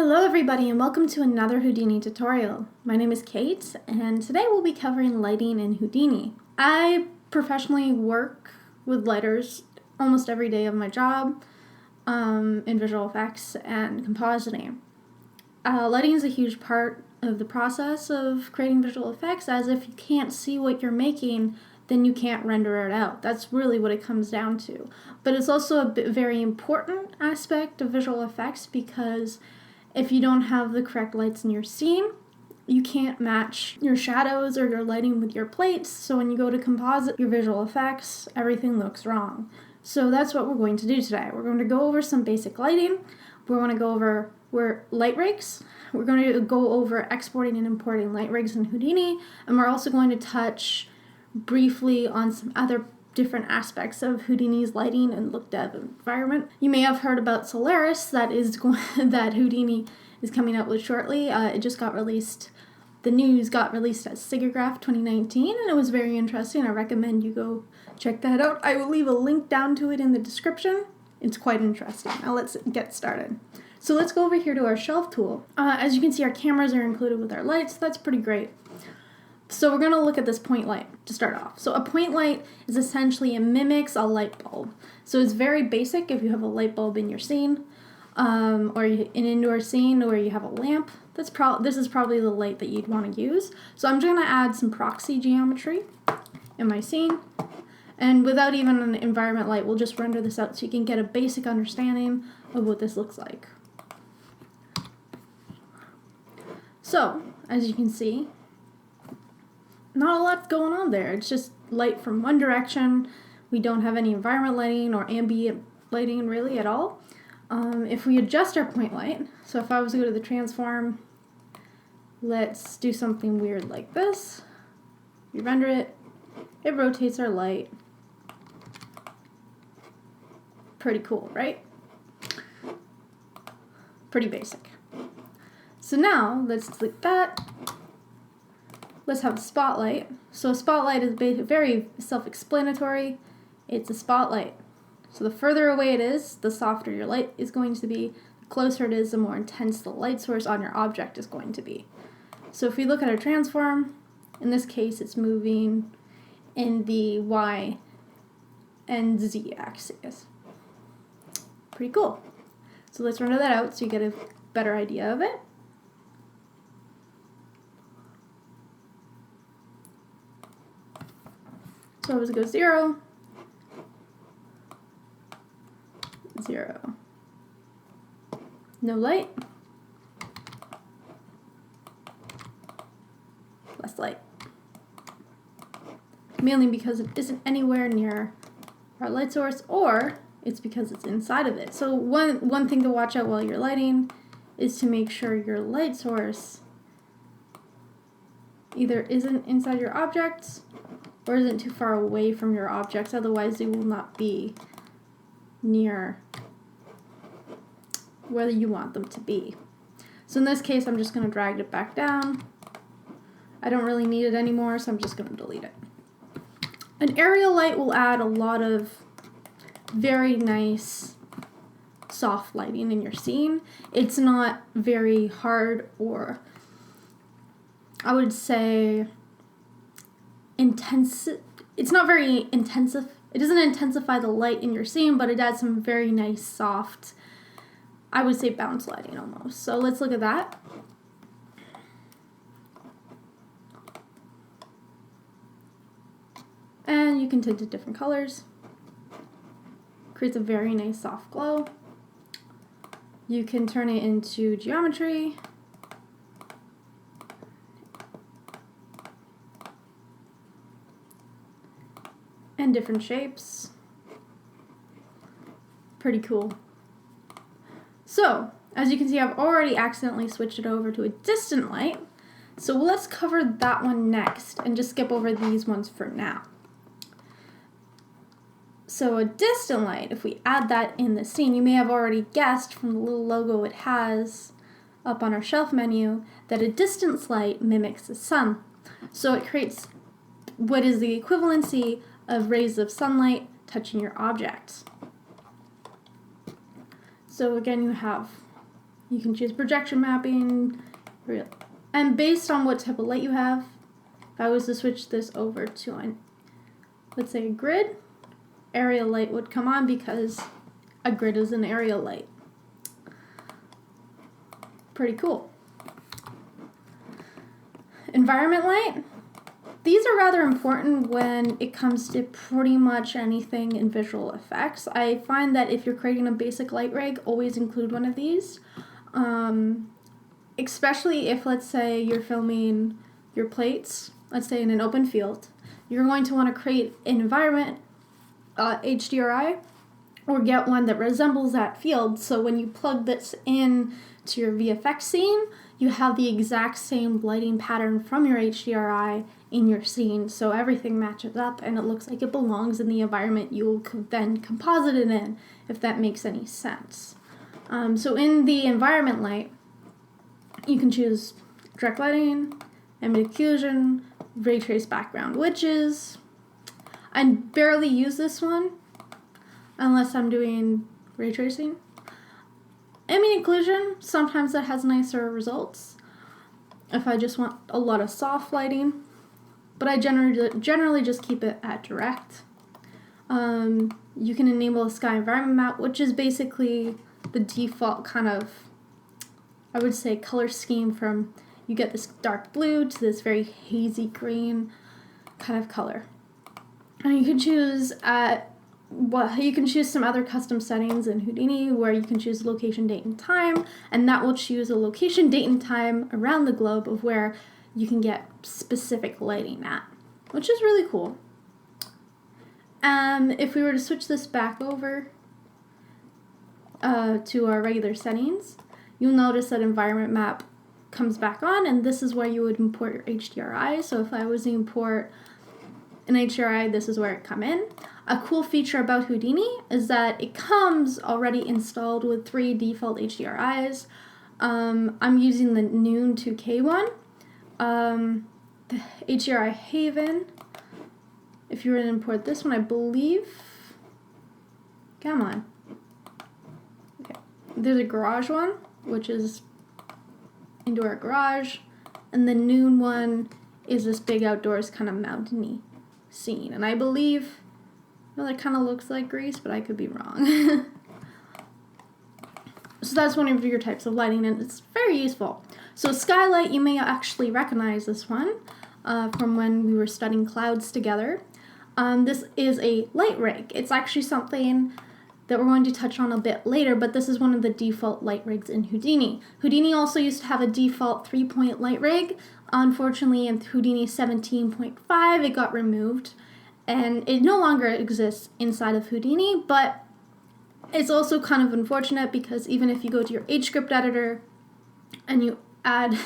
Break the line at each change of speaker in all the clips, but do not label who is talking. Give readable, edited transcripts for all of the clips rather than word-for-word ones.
Hello everybody and welcome to another Houdini tutorial. My name is Kate and today we'll be covering lighting in Houdini. I professionally work with lighters almost every day of my job in visual effects and compositing. Lighting is a huge part of the process of creating visual effects, as if you can't see what you're making, then you can't render it out. That's really what it comes down to. But it's also a very important aspect of visual effects, because if you don't have the correct lights in your scene, you can't match your shadows or your lighting with your plates. So when you go to composite your visual effects, everything looks wrong. So that's what we're going to do today. We're going to go over some basic lighting. We're going to go over light rigs. We're going to go over exporting and importing light rigs in Houdini. And we're also going to touch briefly on some other different aspects of Houdini's lighting and look dev environment. You may have heard about Solaris that Houdini is coming out with shortly. It just got released. The news got released at SIGGRAPH 2019, and it was very interesting. I recommend you go check that out. I will leave a link down to it in the description. It's quite interesting. Now let's get started. So let's go over here to our shelf tool. As you can see, our cameras are included with our lights. That's pretty great. So we're going to look at this point light to start off. So a point light is essentially, it mimics a light bulb. So it's very basic if you have a light bulb in your scene, or an indoor scene where you have a lamp. This is probably the light that you'd want to use. So I'm just going to add some proxy geometry in my scene. And without even an environment light, we'll just render this out so you can get a basic understanding of what this looks like. So, as you can see, not a lot going on there. It's just light from one direction. We don't have any environment lighting or ambient lighting really at all. If we adjust our point light, so if I was to go to the transform, let's do something weird like this. We render it, it rotates our light. Pretty cool, right? Pretty basic. So now, let's delete that. Let's have a spotlight. So a spotlight is very self-explanatory. It's a spotlight. So the further away it is, the softer your light is going to be. The closer it is, the more intense the light source on your object is going to be. So if we look at our transform, in this case it's moving in the Y and Z axis. Pretty cool. So let's render that out so you get a better idea of it. So as it goes 0, 0. No light. Less light. Mainly because it isn't anywhere near our light source, or it's because it's inside of it. So one thing to watch out while you're lighting is to make sure your light source either isn't inside your objects or isn't too far away from your objects, otherwise they will not be near where you want them to be. So in this case, I'm just going to drag it back down. I don't really need it anymore, so I'm just going to delete it. An aerial light will add a lot of very nice soft lighting in your scene. It's not very hard, or I would say it's not very intensive. It doesn't intensify the light in your scene, but it adds some very nice soft, I would say bounce lighting almost. So let's look at that. And you can tint it different colors. Creates a very nice soft glow. You can turn it into geometry. And different shapes. Pretty cool. So, as you can see, I've already accidentally switched it over to a distant light. So let's cover that one next and just skip over these ones for now. So a distant light, if we add that in the scene, you may have already guessed from the little logo it has up on our shelf menu that a distance light mimics the sun. So it creates what is the equivalency of rays of sunlight touching your objects. So again, you have You can choose projection mapping, and based on what type of light you have, if I was to switch this over to let's say a grid, area light would come on because a grid is an area light. Pretty cool. Environment light. These are rather important when it comes to pretty much anything in visual effects. I find that if you're creating a basic light rig, always include one of these. Especially if, let's say, you're filming your plates, let's say in an open field. You're going to want to create an environment HDRI or get one that resembles that field. So when you plug this in to your VFX scene, you have the exact same lighting pattern from your HDRI in your scene, so everything matches up and it looks like it belongs in the environment you'll then composite it in, if that makes any sense. So in the environment light, you can choose direct lighting, ambient occlusion, ray trace background witches. I barely use this one unless I'm doing ray tracing. Ambient occlusion, sometimes that has nicer results if I just want a lot of soft lighting, but I generally just keep it at direct. You can enable a sky environment map, which is basically the default kind of, I would say, color scheme from, you get this dark blue to this very hazy green kind of color. And you can choose you can choose some other custom settings in Houdini where you can choose location, date, and time, and that will choose a location, date, and time around the globe of where you can get specific lighting at, which is really cool. If we were to switch this back over to our regular settings, you'll notice that environment map comes back on, and this is where you would import your HDRI. So if I was to import an HDRI, this is where it come in. A cool feature about Houdini is that it comes already installed with 3 default HDRIs. I'm using the Noon 2K one. The HDRI Haven. If you were to import this one, I believe. Come on. Okay. There's a garage one, which is indoor garage, and the Noon one is this big outdoors kind of mountainy scene. And I believe, well, it kind of looks like Greece, but I could be wrong. So that's one of your types of lighting, and it's very useful. So Skylight, you may actually recognize this one from when we were studying clouds together. This is a light rig. It's actually something that we're going to touch on a bit later, but this is one of the default light rigs in Houdini. Houdini also used to have a default 3-point light rig. Unfortunately, in Houdini 17.5, it got removed, and it no longer exists inside of Houdini, but it's also kind of unfortunate because even if you go to your HScript editor and you add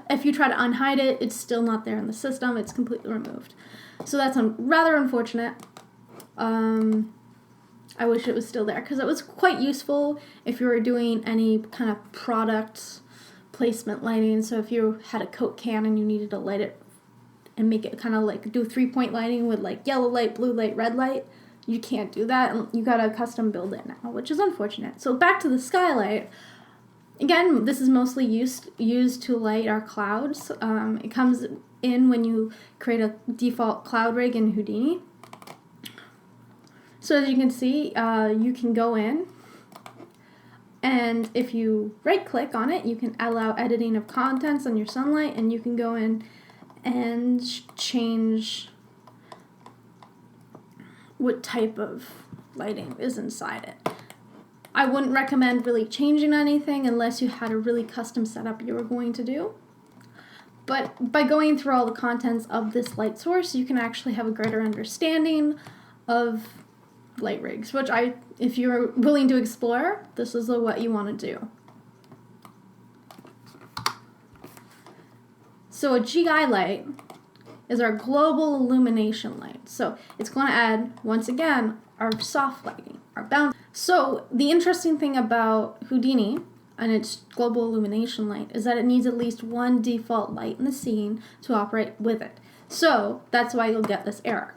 if you try to unhide it, it's still not there in the system. It's completely removed. So that's rather unfortunate. I wish it was still there because it was quite useful if you were doing any kind of product placement lighting. So if you had a Coke can and you needed to light it and make it kind of like do 3-point lighting with like yellow light, blue light, red light, you can't do that. And you gotta custom build it now, which is unfortunate. So back to the Skylight. Again, this is mostly used to light our clouds. It comes in when you create a default cloud rig in Houdini. So as you can see, you can go in, and if you right-click on it, you can allow editing of contents on your sunlight, and you can go in and change what type of lighting is inside it. I wouldn't recommend really changing anything unless you had a really custom setup you were going to do. But by going through all the contents of this light source, you can actually have a greater understanding of light rigs, which if you're willing to explore, this is what you want to do. So a GI light is our global illumination light. So it's going to add, once again, our soft lighting, our bounce. So the interesting thing about Houdini and its global illumination light is that it needs at least one default light in the scene to operate with it. So that's why you'll get this error.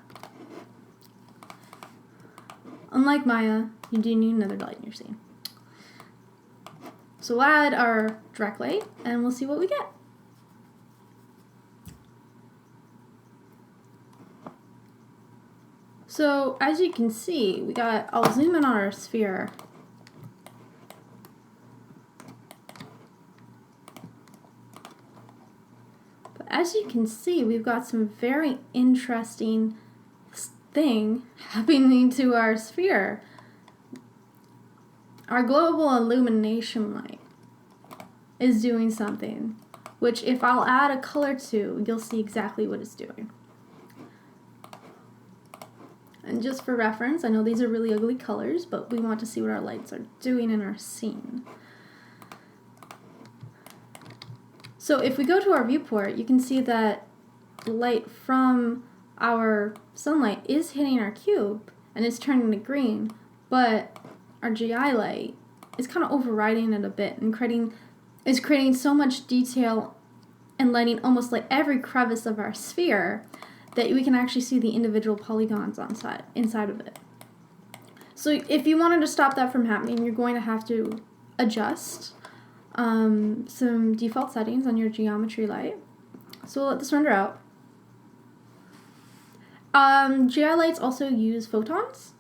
Unlike Maya, you do need another light in your scene. So we'll add our direct light and we'll see what we get. So as you can see, I'll zoom in on our sphere. But as you can see, we've got some very interesting thing happening to our sphere. Our global illumination light is doing something, which if I'll add a color to, you'll see exactly what it's doing. And just for reference, I know these are really ugly colors, but we want to see what our lights are doing in our scene. So if we go to our viewport, you can see that the light from our sunlight is hitting our cube and it's turning to green, but our GI light is kind of overriding it a bit and creating so much detail and lighting almost like every crevice of our sphere that we can actually see the individual polygons inside of it. So if you wanted to stop that from happening, you're going to have to adjust some default settings on your geometry light. So we'll let this render out. GI lights also use photons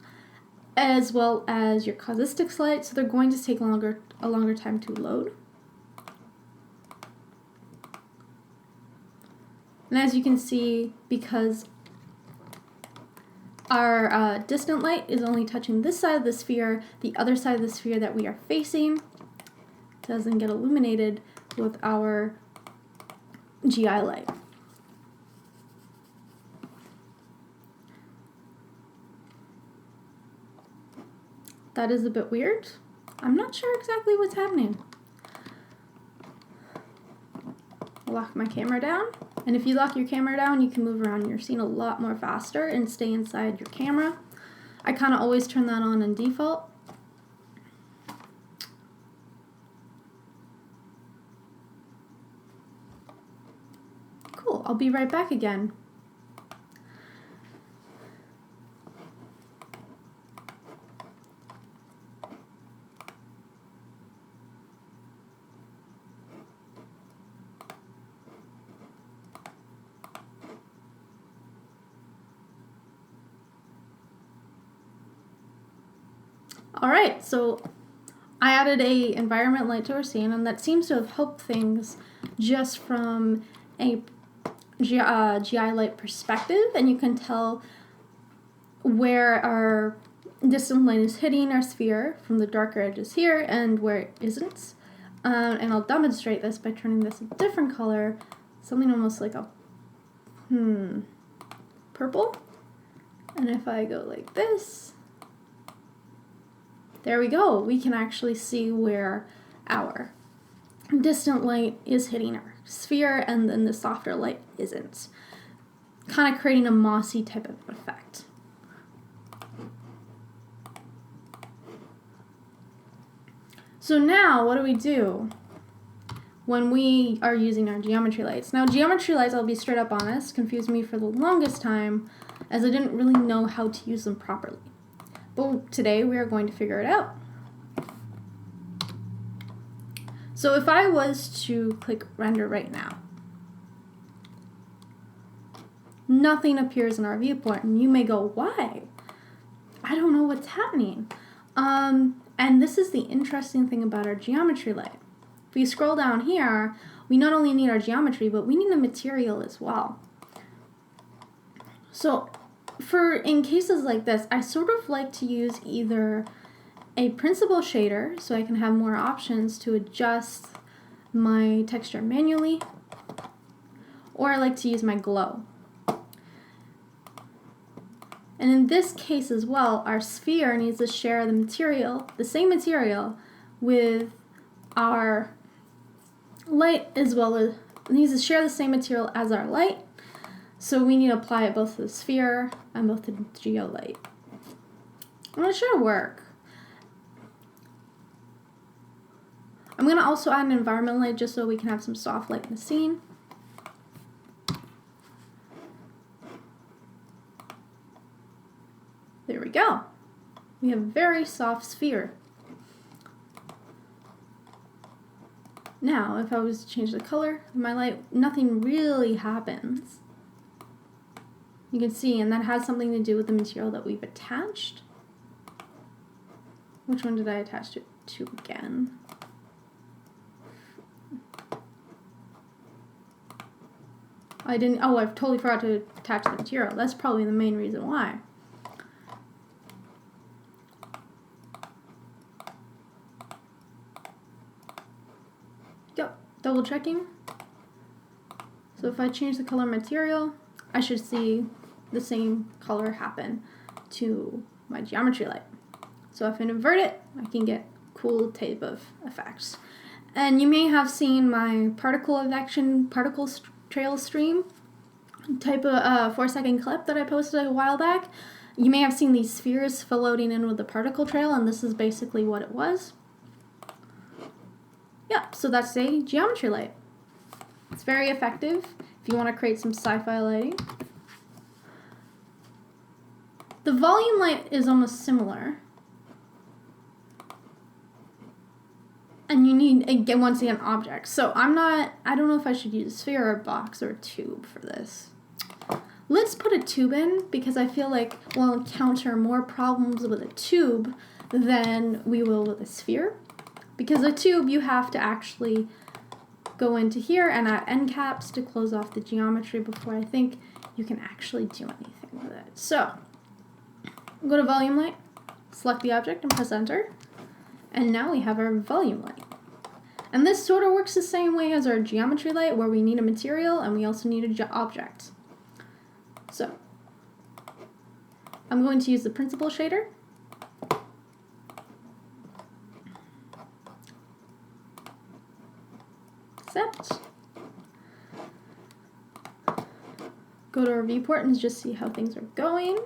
as well as your casustics light, so they're going to take a longer time to load. And as you can see, because our distant light is only touching this side of the sphere, the other side of the sphere that we are facing doesn't get illuminated with our GI light. That is a bit weird. I'm not sure exactly what's happening. Lock my camera down. And if you lock your camera down, you can move around your scene a lot more faster and stay inside your camera. I kind of always turn that on in default. Cool, I'll be right back again. Alright, so I added a environment light to our scene, and that seems to have helped things just from a GI light perspective, and you can tell where our distant light is hitting our sphere from the darker edges here and where it isn't. And I'll demonstrate this by turning this a different color, something almost like a purple. And if I go like this, there we go. We can actually see where our distant light is hitting our sphere and then the softer light isn't. Kind of creating a mossy type of effect. So now what do we do when we are using our geometry lights? Now geometry lights, I'll be straight up honest, confused me for the longest time as I didn't really know how to use them properly. But today we are going to figure it out. So if I was to click render right now, nothing appears in our viewport, and you may go, why? I don't know what's happening. And this is the interesting thing about our geometry light. If you scroll down here, we not only need our geometry, but we need a material as well. So in cases like this, I sort of like to use either a principal shader, so I can have more options to adjust my texture manually, or I like to use my glow. And in this case as well, our sphere needs to share the same material with our light, as well as it needs to share the same material as our light. So we need to apply it both to the sphere and both to the geo light. And it should work. I'm going to also add an environment light just so we can have some soft light in the scene. There we go. We have a very soft sphere. Now, if I was to change the color of my light, nothing really happens. You can see, and that has something to do with the material that we've attached. Which one did I attach it to again? I didn't, oh, I totally forgot to attach the material. That's probably the main reason why. Yep, double checking. So if I change the color material, I should see the same color happen to my geometry light. So if I invert it, I can get cool type of effects. And you may have seen my particle eviction, trail stream type of 4-second clip that I posted a while back. You may have seen these spheres floating in with the particle trail, and this is basically what it was. Yeah, so that's a geometry light. It's very effective if you want to create some sci-fi lighting. The volume light is almost similar. And you need, again, once again, objects. So I don't know if I should use a sphere or a box or a tube for this. Let's put a tube in because I feel like we'll encounter more problems with a tube than we will with a sphere. Because a tube, you have to actually go into here and add end caps to close off the geometry before I think you can actually do anything with it. So, go to volume light, select the object and press enter. And now we have our volume light. And this sort of works the same way as our geometry light where we need a material and we also need an object. So, I'm going to use the principal shader. Accept. Go to our viewport and just see how things are going.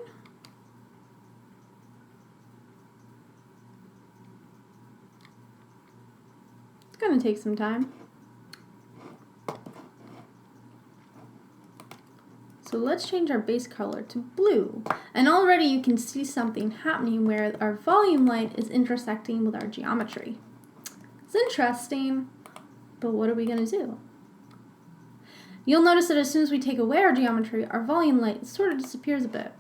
It's going to take some time. So let's change our base color to blue. And already you can see something happening where our volume light is intersecting with our geometry. It's interesting, but what are we going to do? You'll notice that as soon as we take away our geometry, our volume light sort of disappears a bit.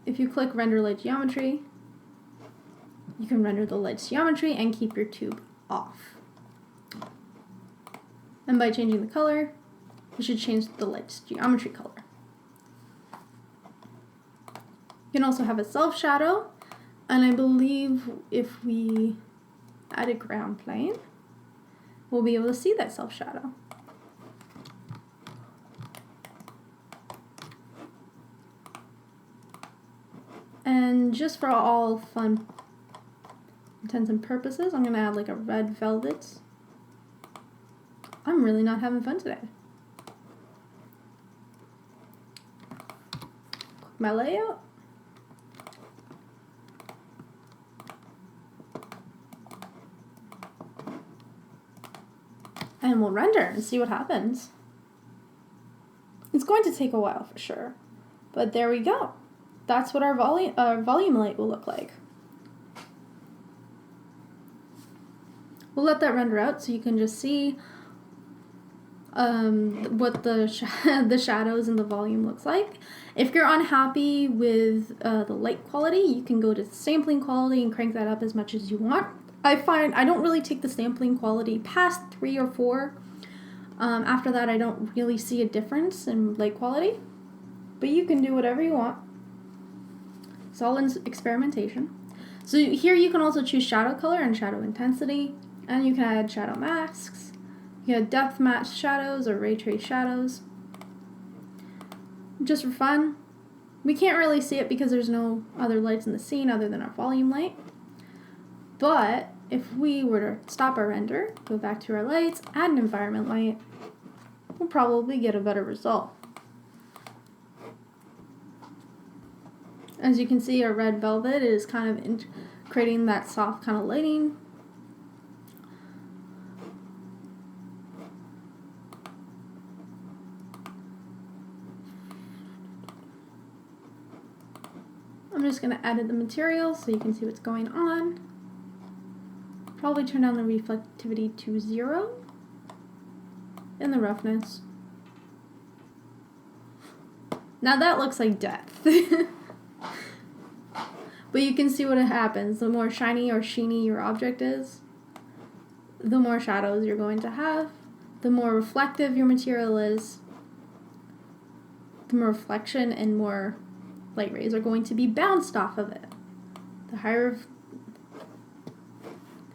If you click Render Light Geometry, you can render the light's geometry and keep your tube off. And by changing the color, you should change the light's geometry color. You can also have a self shadow, and I believe if we add a ground plane, we'll be able to see that self shadow. And just for all fun intents and purposes, I'm going to add like a red velvet. I'm really not having fun today. Click my layout. And we'll render and see what happens. It's going to take a while for sure, but there we go. That's what our volume light will look like. We'll let that render out so you can just see what the shadows and the volume looks like. If you're unhappy with the light quality, you can go to sampling quality and crank that up as much as you want. I find I don't really take the sampling quality past 3 or 4. After that, I don't really see a difference in light quality, but you can do whatever you want. It's all in experimentation. So here you can also choose shadow color and shadow intensity, and you can add shadow masks. You can add depth match shadows or ray trace shadows. Just for fun. We can't really see it because there's no other lights in the scene other than our volume light. But if we were to stop our render, go back to our lights, add an environment light, we'll probably get a better result. As you can see, our red velvet is kind of creating that soft kind of lighting. just going to edit the material so you can see what's going on. Probably turn down the reflectivity to 0 and the roughness. Now that looks like death. But you can see what happens. The more shiny or sheeny your object is, the more shadows you're going to have. The more reflective your material is, the more reflection and more light rays are going to be bounced off of it. The higher...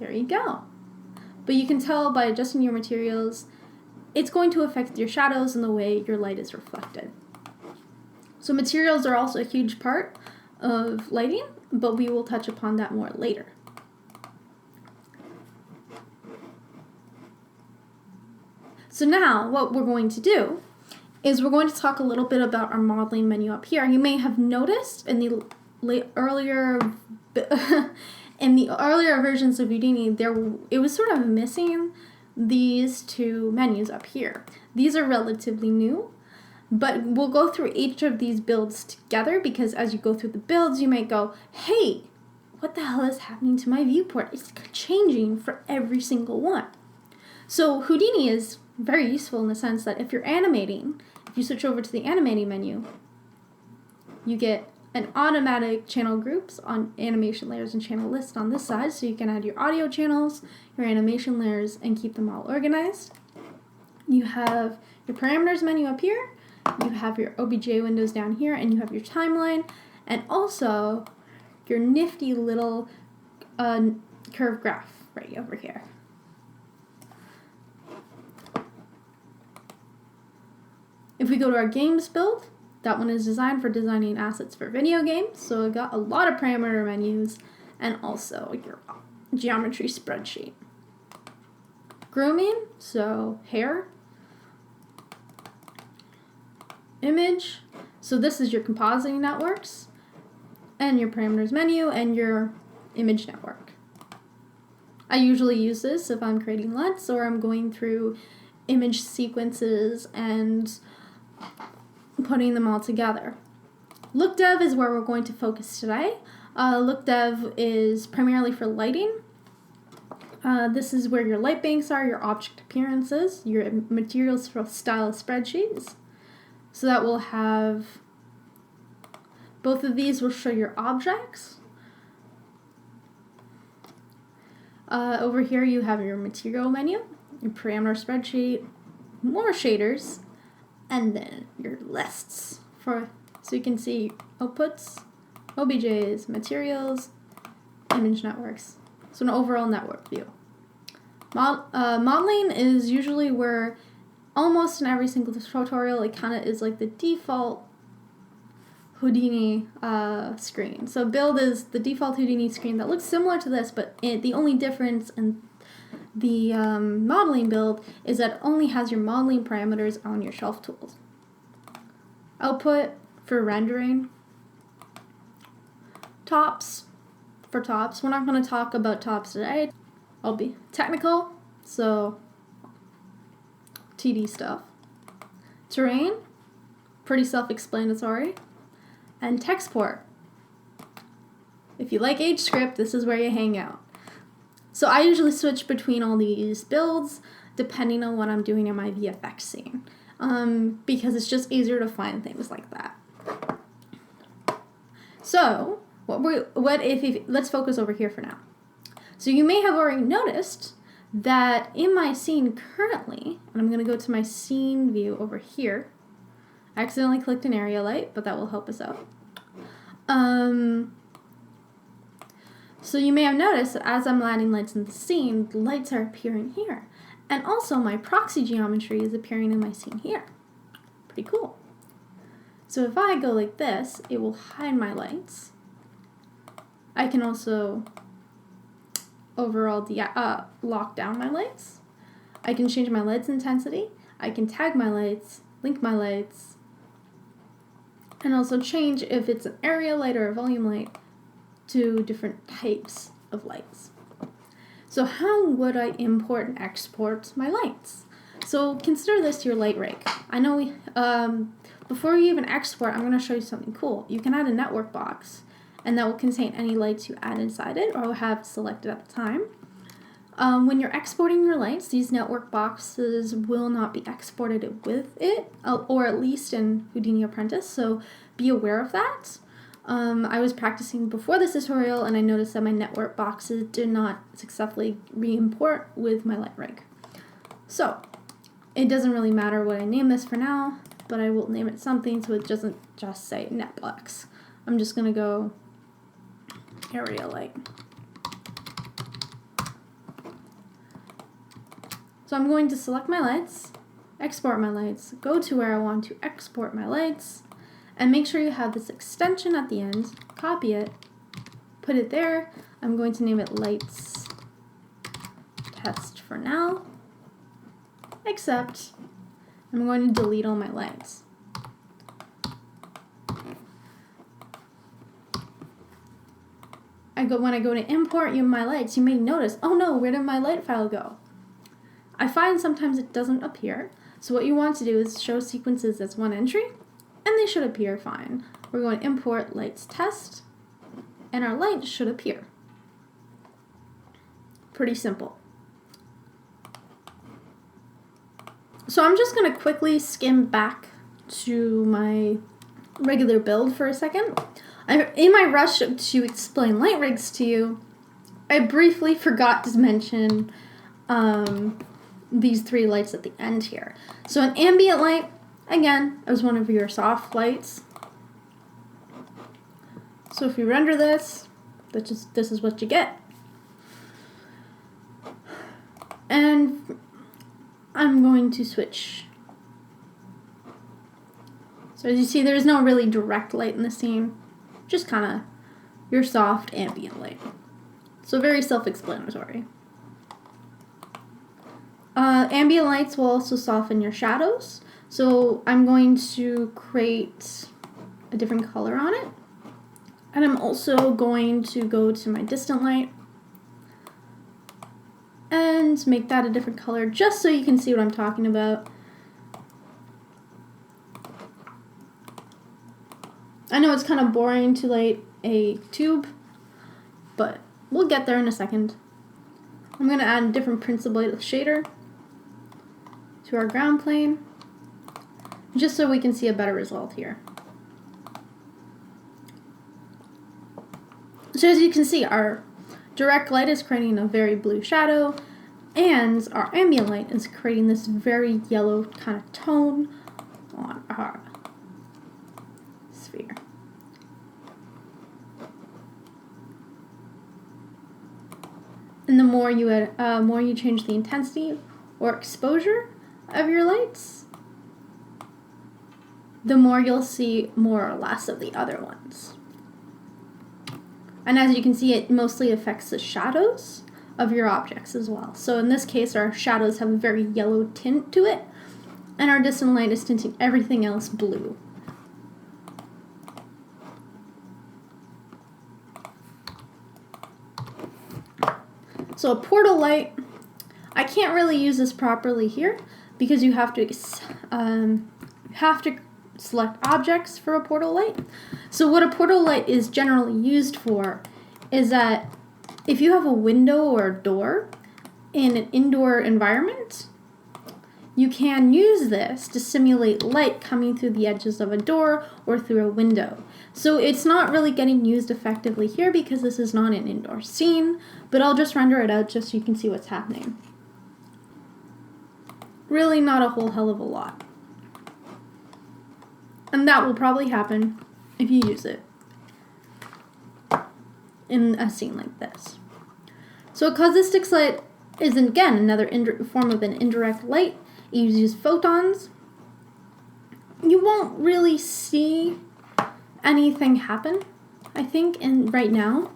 There you go. But you can tell by adjusting your materials, it's going to affect your shadows and the way your light is reflected. So materials are also a huge part of lighting, but we will touch upon that more later. So now what we're going to do is we're going to talk a little bit about our modeling menu up here. You may have noticed in the earlier versions of Houdini, it was sort of missing these two menus up here. These are relatively new, but we'll go through each of these builds together because as you go through the builds, you might go, hey, what the hell is happening to my viewport? It's changing for every single one. So Houdini is very useful in the sense that if you're animating, if you switch over to the animating menu, you get an automatic channel groups on animation layers and channel list on this side, so you can add your audio channels, your animation layers, and keep them all organized. You have your parameters menu up here, you have your OBJ windows down here, and you have your timeline, and also your nifty little curve graph right over here. If we go to our games build, that one is designed for designing assets for video games, so we've got a lot of parameter menus and also your geometry spreadsheet. Grooming, so hair. Image, so this is your compositing networks and your parameters menu and your image network. I usually use this if I'm creating LUTs or I'm going through image sequences and putting them all together. Look dev is where we're going to focus today. Look dev is primarily for lighting. This is where your light banks are, your object appearances, your materials for style spreadsheets. So that will have, both of these will show your objects. Over here you have your material menu, your parameter spreadsheet, more shaders, and then your lists so you can see outputs, OBJs, materials, image networks. So an overall network view. Modeling is usually where almost in every single tutorial it kind of is like the default Houdini screen. So build is the default Houdini screen that looks similar to this, but the only difference in the modeling build is that it only has your modeling parameters on your shelf tools. Output for rendering. Tops for tops. We're not going to talk about tops today. I'll be technical, so TD stuff. Terrain, pretty self-explanatory. And textport. If you like HScript, this is where you hang out. So I usually switch between all these builds depending on what I'm doing in my VFX scene, because it's just easier to find things like that. So let's focus over here for now. So you may have already noticed that in my scene currently, and I'm going to go to my scene view over here. I accidentally clicked an area light, but that will help us out. So you may have noticed that as I'm adding lights in the scene, the lights are appearing here. And also my proxy geometry is appearing in my scene here. Pretty cool. So if I go like this, it will hide my lights. I can also overall lock down my lights. I can change my lights intensity. I can tag my lights, link my lights, and also change if it's an area light or a volume light to different types of lights. So how would I import and export my lights? So consider this your light rig. I know before you even export, I'm going to show you something cool. You can add a network box, and that will contain any lights you add inside it or have selected at the time. When you're exporting your lights, these network boxes will not be exported with it, or at least in Houdini Apprentice, so be aware of that. I was practicing before this tutorial, and I noticed that my network boxes did not successfully re-import with my light rig. So, it doesn't really matter what I name this for now, but I will name it something so it doesn't just say netbox. I'm just going to go area light. So I'm going to select my lights, export my lights, go to where I want to export my lights, and make sure you have this extension at the end, copy it, put it there. I'm going to name it lights test for now, except I'm going to delete all my lights. When I go to import my lights, you may notice, oh no, where did my light file go? I find sometimes it doesn't appear, so what you want to do is show sequences as one entry, and they should appear fine. We're going to import lights test, and our light should appear. Pretty simple. So I'm just going to quickly skim back to my regular build for a second. In my rush to explain light rigs to you, I briefly forgot to mention these 3 lights at the end here. So an ambient light, again, is one of your soft lights. So if you render this, this is what you get. And I'm going to switch. So as you see, there's no really direct light in the scene, just kind of your soft ambient light. So very self-explanatory. Ambient lights will also soften your shadows. So I'm going to create a different color on it. And I'm also going to go to my distant light and make that a different color just so you can see what I'm talking about. I know it's kind of boring to light a tube, but we'll get there in a second. I'm going to add a different principled shader to our ground plane, just so we can see a better result here. So as you can see, our direct light is creating a very blue shadow, and our ambient light is creating this very yellow kind of tone on our sphere. And the more you change the intensity or exposure of your lights, the more you'll see more or less of the other ones. And as you can see, it mostly affects the shadows of your objects as well. So in this case, our shadows have a very yellow tint to it, and our distant light is tinting everything else blue. So a portal light, I can't really use this properly here because you have to select objects for a portal light. So what a portal light is generally used for is that if you have a window or a door in an indoor environment, you can use this to simulate light coming through the edges of a door or through a window. So it's not really getting used effectively here because this is not an indoor scene, but I'll just render it out just so you can see what's happening. Really not a whole hell of a lot. And that will probably happen if you use it in a scene like this. So a caustic light is, again, another form of an indirect light. It uses photons. You won't really see anything happen, I think, right now.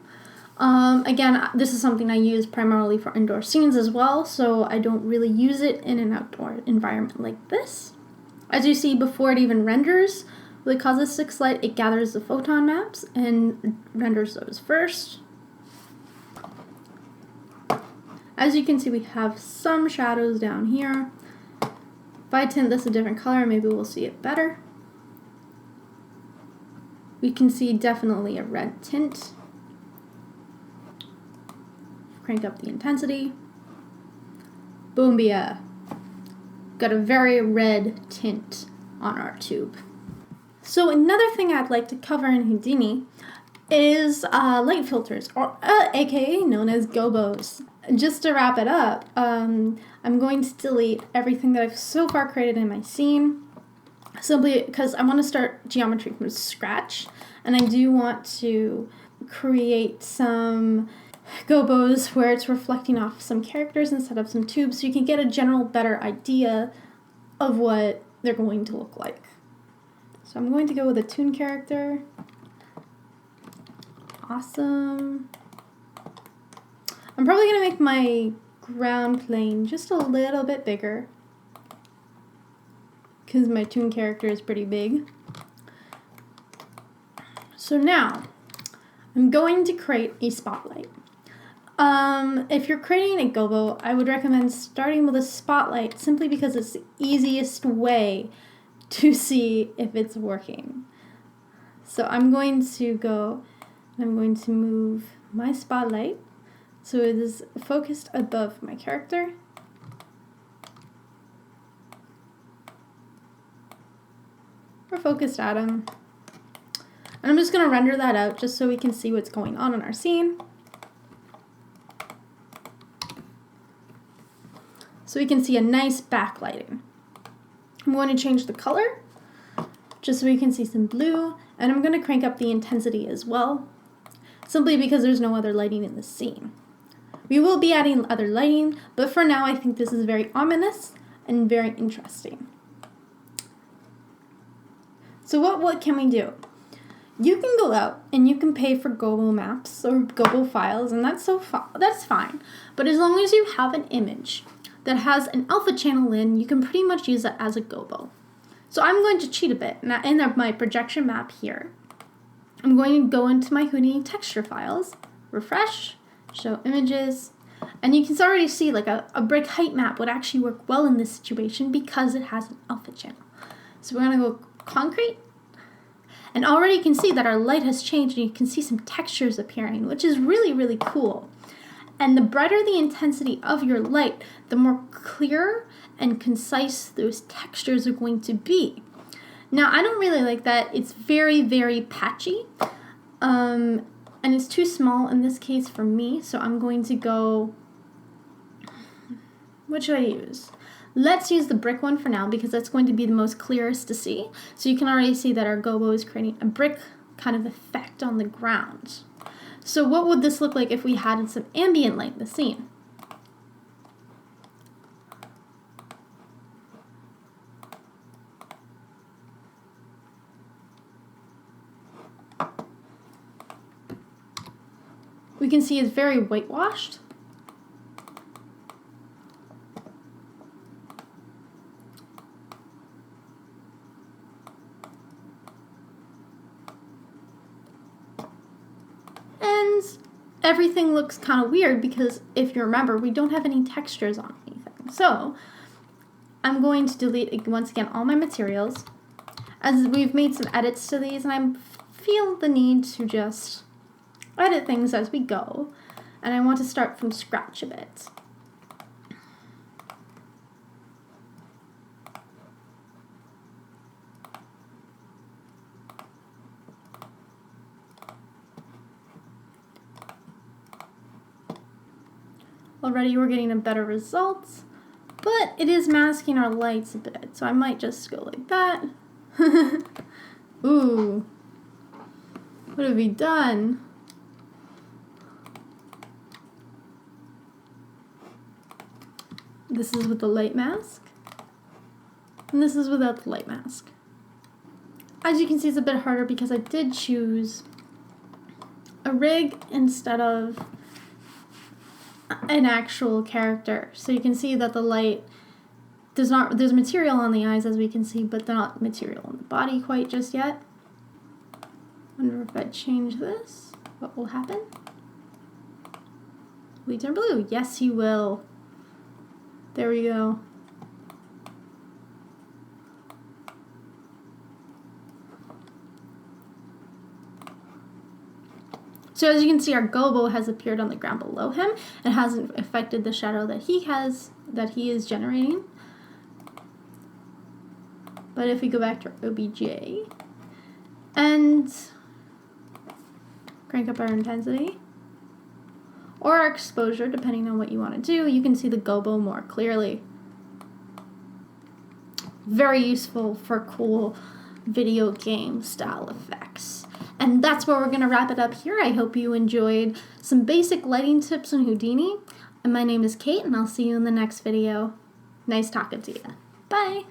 Again, this is something I use primarily for indoor scenes as well, so I don't really use it in an outdoor environment like this. As you see, before it even renders, with a caustic light, it gathers the photon maps and renders those first. As you can see, we have some shadows down here. If I tint this a different color, maybe we'll see it better. we can see definitely a red tint. Crank up the intensity. Boombia. Got a very red tint on our tube. So another thing I'd like to cover in Houdini is light filters, or aka known as Gobos. Just to wrap it up, I'm going to delete everything that I've so far created in my scene, simply because I want to start geometry from scratch, and I do want to create some Gobos where it's reflecting off some characters instead of some tubes, so you can get a general better idea of what they're going to look like. So I'm going to go with a toon character. Awesome. I'm probably going to make my ground plane just a little bit bigger because my toon character is pretty big. So now I'm going to create a spotlight. If you're creating a gobo, I would recommend starting with a spotlight simply because it's the easiest way to see if it's working. So I'm going to move my spotlight so it is focused above my character. Or focused at him. And I'm just going to render that out just so we can see what's going on in our scene. So we can see a nice backlighting. I'm going to change the color just so we can see some blue, and I'm going to crank up the intensity as well, simply because there's no other lighting in the scene. We will be adding other lighting, but for now I think this is very ominous and very interesting. So what can we do? You can go out and you can pay for Gobo maps or Gobo files, and that's fine. But as long as you have an image that has an alpha channel in, you can pretty much use it as a Gobo. So I'm going to cheat a bit. Now in my projection map here, I'm going to go into my Houdini texture files, refresh, show images, and you can already see like a brick height map would actually work well in this situation because it has an alpha channel. So we're going to go concrete, and already you can see that our light has changed and you can see some textures appearing, which is really, really cool. And the brighter the intensity of your light, the more clear and concise those textures are going to be. Now, I don't really like that. It's very, very patchy. And it's too small in this case for me. So I'm going to go, what should I use? Let's use the brick one for now because that's going to be the most clearest to see. So you can already see that our gobo is creating a brick kind of effect on the ground. So what would this look like if we had some ambient light in the scene? We can see it's very whitewashed. Everything looks kind of weird because if you remember, we don't have any textures on anything. So I'm going to delete once again all my materials as we've made some edits to these, and I feel the need to just edit things as we go, and I want to start from scratch a bit. Already we're getting a better results, but it is masking our lights a bit, so I might just go like that. Ooh, what have we done? This is with the light mask, and this is without the light mask. As you can see, it's a bit harder because I did choose a rig instead of an actual character. So you can see that the light there's material on the eyes as we can see, but they're not material on the body quite just yet. Wonder if I change this, what will happen? Will he turn blue? Yes, he will. There we go. So as you can see, our Gobo has appeared on the ground below him. It hasn't affected the shadow that he is generating. But if we go back to our OBJ and crank up our intensity or our exposure, depending on what you want to do, you can see the Gobo more clearly. Very useful for cool video game style effects. And that's where we're going to wrap it up here. I hope you enjoyed some basic lighting tips on Houdini. And my name is Kate, and I'll see you in the next video. Nice talking to you. Bye!